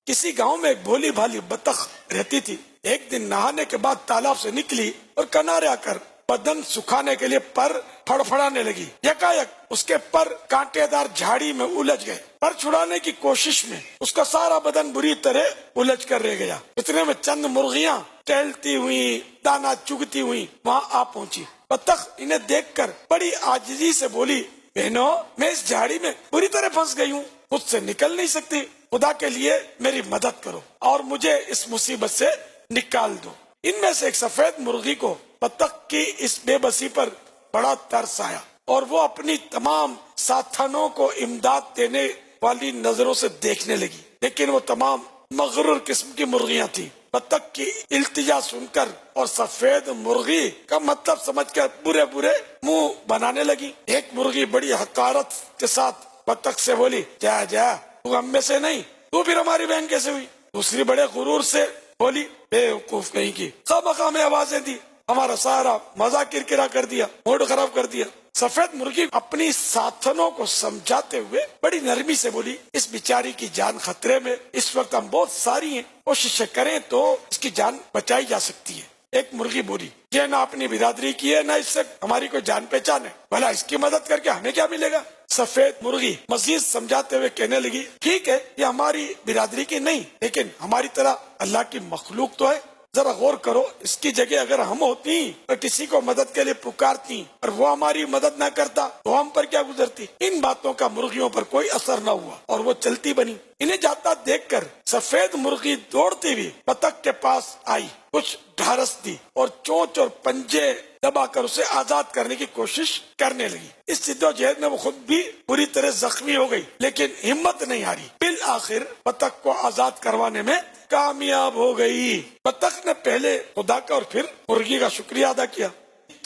کسی گاؤں میں ایک بھولی بھالی بطخ رہتی تھی. ایک دن نہانے کے بعد تالاب سے نکلی اور کنارے آ کر بدن سکھانے کے لیے پر پھڑپھڑانے لگی. یکایک اس کے پر کانٹے دار جھاڑی میں الجھ گئے. پر چھڑانے کی کوشش میں اس کا سارا بدن بری طرح الجھ کر رہ گیا. اتنے میں چند مرغیاں ٹہلتی ہوئی دانا چگتی ہوئی وہاں آ پہنچی. بطخ انہیں دیکھ کر بڑی عاجزی سے بولی, بہنوں میں اس جھاڑی میں بری طرح پھنس گئی ہوں, خود سے نکل نہیں سکتی. خدا کے لیے میری مدد کرو اور مجھے اس مصیبت سے نکال دو. ان میں سے ایک سفید مرغی کو بطخ کی اس بے بسی پر بڑا ترس آیا اور وہ اپنی تمام ساتھنوں کو امداد دینے والی نظروں سے دیکھنے لگی, لیکن وہ تمام مغرور قسم کی مرغیاں تھیں. بطخ کی التجا سن کر اور سفید مرغی کا مطلب سمجھ کر برے برے منہ بنانے لگی. ایک مرغی بڑی حقارت کے ساتھ بطخ سے بولی, جا جا تو ہم میں سے نہیں, تو پھر ہماری بہن کیسے ہوئی؟ دوسری بڑے غرور سے بولی, بے وقوف کہیں کی, خواہ میں آوازیں دی, ہمارا سارا مزہ کرکرا کر دیا, موڈ خراب کر دیا. سفید مرغی اپنی ساتھنوں کو سمجھاتے ہوئے بڑی نرمی سے بولی, اس بیچاری کی جان خطرے میں, اس وقت ہم بہت ساری ہیں, کوششیں کریں تو اس کی جان بچائی جا سکتی ہے. ایک مرغی بولی, یہ نہ اپنی برادری کی ہے نہ اس سے ہماری کوئی جان پہچان ہے, بھلا اس کی مدد کر کے ہمیں کیا ملے گا؟ سفید مرغی مزید سمجھاتے ہوئے کہنے لگی, ٹھیک ہے یہ ہماری برادری کی نہیں, لیکن ہماری طرح اللہ کی مخلوق تو ہے. ذرا غور کرو, اس کی جگہ اگر ہم ہوتی اور کسی کو مدد کے لیے پکارتی اور وہ ہماری مدد نہ کرتا تو ہم پر کیا گزرتی؟ ان باتوں کا مرغیوں پر کوئی اثر نہ ہوا اور وہ چلتی بنی. انہیں جاتا دیکھ کر سفید مرغی دوڑتی ہوئی بطخ کے پاس آئی, کچھ ڈھارس دی اور چونچ اور پنجے دبا کر اسے آزاد کرنے کی کوشش کرنے لگی. اس جدوجہد میں وہ خود بھی پوری طرح زخمی ہو گئی, لیکن ہمت نہیں ہاری. بالآخر بطخ کو آزاد کروانے میں کامیاب ہو گئی. بطخ نے پہلے خدا کا اور پھر مرغی کا شکریہ ادا کیا.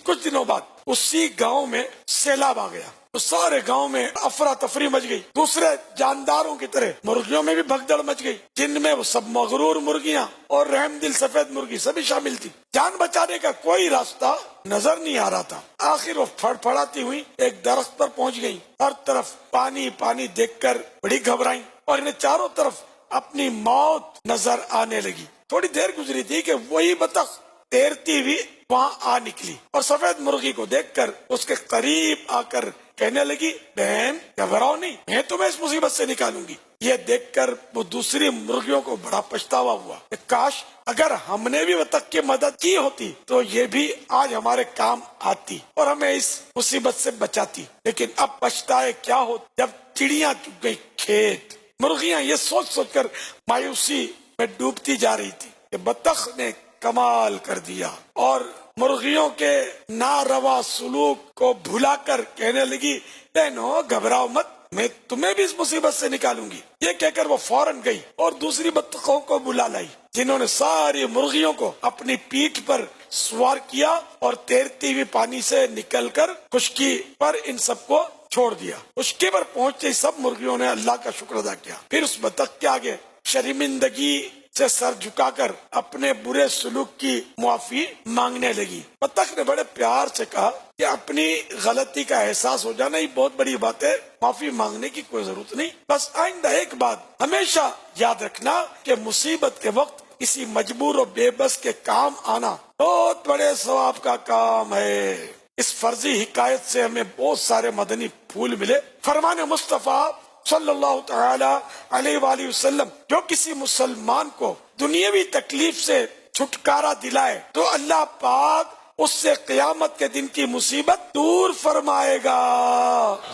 کچھ دنوں بعد اسی گاؤں میں سیلاب آ گیا. سارے گاؤں میں افراتفری مچ گئی. دوسرے جانداروں کی طرح مرغیوں میں بھی بھگدڑ مچ گئی, جن میں وہ سب مغرور مرغیاں اور رحم دل سفید مرغی سبھی شامل تھی. جان بچانے کا کوئی راستہ نظر نہیں آ رہا تھا. آخر وہ پھڑپھڑاتی ہوئی ایک درخت پر پہنچ گئی. ہر طرف پانی پانی دیکھ کر بڑی گھبرائی اور انہیں چاروں طرف اپنی موت نظر آنے لگی. تھوڑی دیر گزری تھی کہ وہی بطخ تیرتی ہوئی وہاں آ نکلی اور سفید مرغی کو دیکھ کر اس کے قریب آ کر کہنے لگی, بہن گھبراؤ نہیں, میں تمہیں اس مصیبت سے نکالوں گی. یہ دیکھ کر وہ دوسری مرغیوں کو بڑا پچھتاوا ہوا کہ کاش اگر ہم نے بھی بطخ کی مدد کی ہوتی تو یہ بھی آج ہمارے کام آتی اور ہمیں اس مصیبت سے بچاتی. لیکن اب پچھتائے کیا ہو جب چڑیاں چگ گئی کھیت. مرغیاں یہ سوچ سوچ کر مایوسی میں ڈوبتی جا رہی تھی کہ بطخ نے کمال کر دیا اور مرغیوں کے ناروا سلوک کو بھلا کر کہنے لگی, بہنو گھبراؤ مت, میں تمہیں بھی اس مصیبت سے نکالوں گی. یہ کہہ کر وہ فوراً گئی اور دوسری بطخوں کو بلا لائی, جنہوں نے ساری مرغیوں کو اپنی پیٹھ پر سوار کیا اور تیرتی ہوئی پانی سے نکل کر خشکی پر ان سب کو چھوڑ دیا. خشکی پر پہنچتے سب مرغیوں نے اللہ کا شکر ادا کیا. پھر اس بطخ کے آگے شرمندگی سے سر جھکا کر اپنے برے سلوک کی معافی مانگنے لگی. بطخ نے بڑے پیار سے کہا کہ اپنی غلطی کا احساس ہو جانا ہی بہت بڑی بات ہے, معافی مانگنے کی کوئی ضرورت نہیں. بس آئندہ ایک بات ہمیشہ یاد رکھنا کہ مصیبت کے وقت کسی مجبور اور بے بس کے کام آنا بہت بڑے ثواب کا کام ہے. اس فرضی حکایت سے ہمیں بہت سارے مدنی پھول ملے. فرمان مصطفیٰ صلی اللہ تعالی علیہ وآلہ وسلم, جو کسی مسلمان کو دنیاوی تکلیف سے چھٹکارا دلائے تو اللہ پاک اس سے قیامت کے دن کی مصیبت دور فرمائے گا.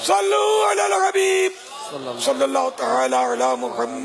صلو علی الحبیب صلی اللہ تعالی علی محمد.